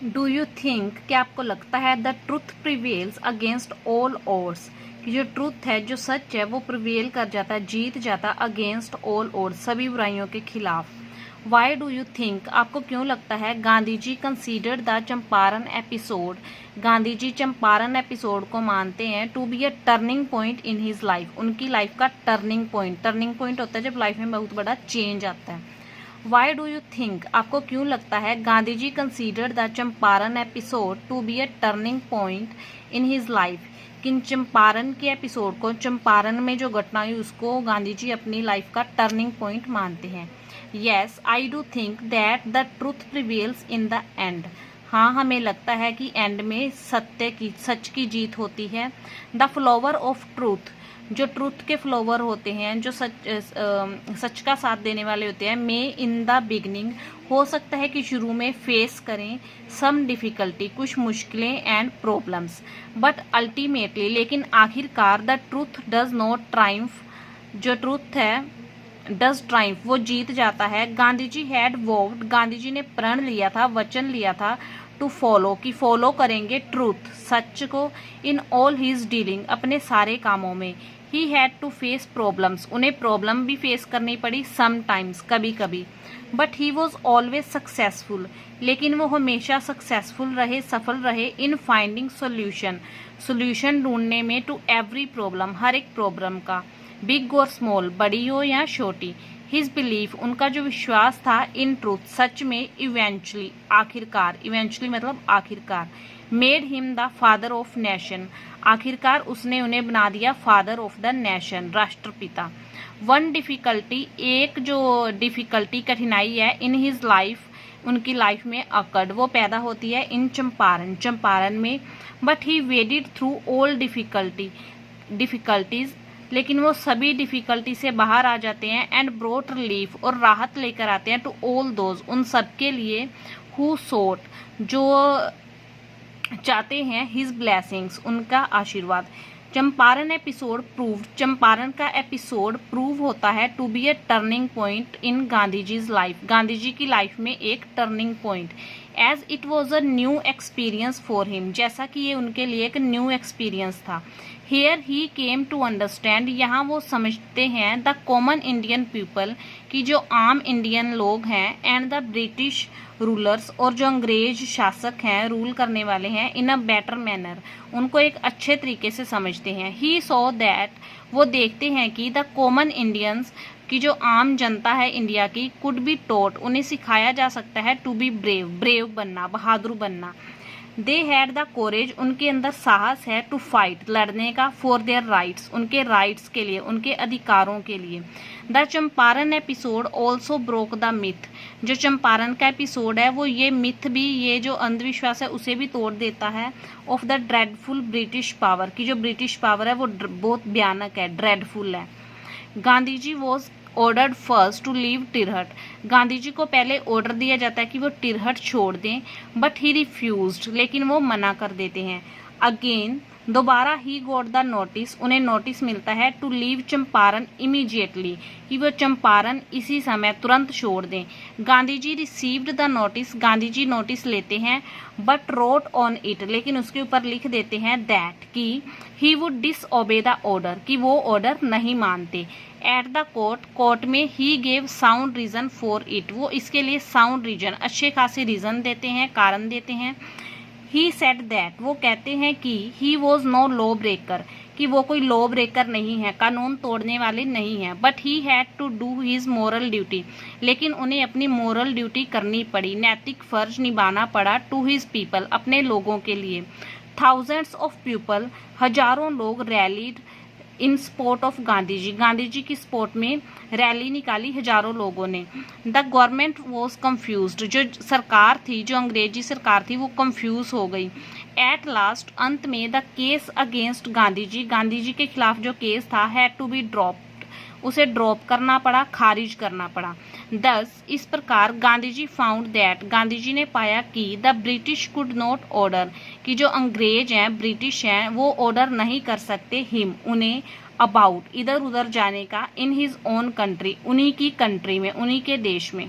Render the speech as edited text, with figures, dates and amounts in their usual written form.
Do you think, क्या आपको लगता है the truth prevails against all odds, कि जो ट्रुथ है, जो सच है, वो प्रिवेल कर जाता है, जीत जाता अगेंस्ट ऑल ऑड्स, सभी बुराइयों के खिलाफ। वाई डू यू थिंक, आपको क्यों लगता है Gandhi ji considered the Champaran episode, Gandhi ji Champaran episode को मानते हैं to be a turning point in his life, उनकी लाइफ का टर्निंग पॉइंट। टर्निंग पॉइंट होता है जब लाइफ में बहुत बड़ा चेंज आता है। वाई डू यू थिंक, आपको क्यों लगता है Gandhi ji considered the Champaran episode to be a turning point in his life, किन चंपारण के एपिसोड को, चंपारण में जो घटना हुई उसको गांधी जी अपनी लाइफ का टर्निंग पॉइंट मानते हैं। Yes, I do think that the truth prevails in the end, हाँ हमें लगता है कि एंड में सच की जीत होती है। द फ्लावर ऑफ ट्रूथ, जो ट्रूथ के फ्लावर होते हैं, जो सच का साथ देने वाले होते हैं, मे इन द बिगनिंग, हो सकता है कि शुरू में फेस करें सम डिफ़िकल्टी, कुछ मुश्किलें एंड प्रॉब्लम्स, बट अल्टीमेटली, लेकिन आखिरकार the truth does not triumph, जो ट्रूथ है डज ट्राइम्फ, वो जीत जाता है। गांधी जी हैड वोव्ड, गांधी जी ने प्रण लिया था, वचन लिया था, टू फॉलो, कि फॉलो करेंगे ट्रूथ, सच को, इन ऑल हिज डीलिंग, अपने सारे कामों में। He had to face problems, उन्हें प्रॉब्लम भी फेस करनी पड़ी, समटाइम्स, कभी कभी, but he was always successful, लेकिन वो हमेशा सक्सेसफुल रहे, सफल रहे, इन फाइंडिंग सोल्यूशन, सोल्यूशन ढूंढने में, टू एवरी प्रॉब्लम, हर एक प्रॉब्लम का, बिग और स्मॉल, बड़ी हो या छोटी। हिज बिलीफ, उनका जो विश्वास था, इन ट्रूथ, सच में, इवेंचुअली, आखिरकार, इवेंचुअली मतलब आखिरकार, made him the father of nation, आखिरकार उसने उन्हें बना दिया फादर ऑफ द नेशन, राष्ट्रपिता। वन डिफिकल्टी, एक जो डिफिकल्टी, कठिनाई है, इन हिज लाइफ, उनकी लाइफ में अकर्ड, वो पैदा होती है इन चंपारण, चंपारण में, but he वेडेड through all difficulties, लेकिन वो सभी डिफिकल्टी से बाहर आ जाते हैं, एंड ब्रोट रिलीफ, और राहत लेकर आते हैं, टू ऑल दोज, उन सब के लिए, हु सोट, जो चाहते हैं, हिज ब्लेसिंग्स, उनका आशीर्वाद। चंपारण एपिसोड प्रूव, चंपारण का एपिसोड प्रूव होता है to be a turning point in Gandhi ji's life, Gandhi ji की लाइफ में एक turning point, as it was a new experience for him, जैसा कि ये उनके लिए एक न्यू एक्सपीरियंस था। Here he came to understand, यहाँ वो समझते हैं, द कॉमन इंडियन पीपल, की जो आम इंडियन लोग हैं, एंड द ब्रिटिश रूलर्स, और जो अंग्रेज शासक हैं, रूल करने वाले हैं, इन अ बेटर मैनर, उनको एक अच्छे तरीके से समझते हैं। ही सॉ दैट, वो देखते हैं कि द कॉमन इंडियंस, की जो आम जनता है इंडिया की, कुड बी टॉट, उन्हें सिखाया जा सकता है, टू बी ब्रेव, ब्रेव बनना, बहादुर बनना। दे हैड द कोरेज, उनके अंदर साहस है, टू फाइट, लड़ने का, फॉर देयर राइट्स, उनके राइट्स के लिए, उनके अधिकारों के लिए। The Champaran episode also broke the myth, जो चंपारण का एपिसोड है, वो ये मिथ भी, ये जो अंधविश्वास है, उसे भी तोड़ देता है, of the dreadful British power, की जो ब्रिटिश पावर है वो बहुत भयानक है, ड्रेडफुल है। Gandhi ji was ordered first to leave Tirhut, Gandhi ji को पहले ऑर्डर दिया जाता है कि वो टिरहट छोड़ दें, बट ही रिफ्यूज्ड, लेकिन वो मना कर देते हैं। अगेन, दोबारा ही गॉट द नोटिस, उन्हें नोटिस मिलता है, टू लीव चंपारण इमीडिएटली, कि वो चंपारण इसी समय, तुरंत छोड़ दें। Gandhi ji received the notice, Gandhi ji notice लेते हैं, बट रोट ऑन इट, लेकिन उसके ऊपर लिख देते हैं दैट, कि he would disobey the order, कि वो ऑर्डर नहीं मानते। एट द कोर्ट, कोर्ट में, he gave sound reason for it, वो इसके लिए साउंड रीजन, अच्छे खासे रीजन देते हैं, कारण देते हैं। ही सेड दैट, वो कहते हैं कि he was no lawbreaker, कि वो कोई लॉ ब्रेकर नहीं है, कानून तोड़ने वाले नहीं हैं, but he had to do his moral duty, लेकिन उन्हें अपनी मोरल ड्यूटी करनी पड़ी, नैतिक फर्ज निभाना पड़ा, टू हिज पीपल, अपने लोगों के लिए। थाउजेंड्स ऑफ पीपल, हजारों लोग, rallied in support of Gandhi ji, Gandhi ji की सपोर्ट में रैली निकाली हजारों लोगों ने। द गवर्नमेंट वॉज कंफ्यूज्ड, जो सरकार थी, जो अंग्रेजी सरकार थी, वो कंफ्यूज हो गई। एट लास्ट, अंत में, the case against Gandhi ji, Gandhi जी के खिलाफ जो केस था, हैड टू बी ड्रॉप्ड, उसे ड्रॉप करना पड़ा, खारिज करना पड़ा। दस, इस प्रकार, गांधी जी फाउंड दैट, गांधी जी ने पाया कि the British could not order, कि जो अंग्रेज हैं, ब्रिटिश हैं, वो ऑर्डर नहीं कर सकते हिम, उन्हें, अबाउट, इधर उधर जाने का, इन हिज ओन कंट्री, उन्हीं की कंट्री में, उन्हीं के देश में।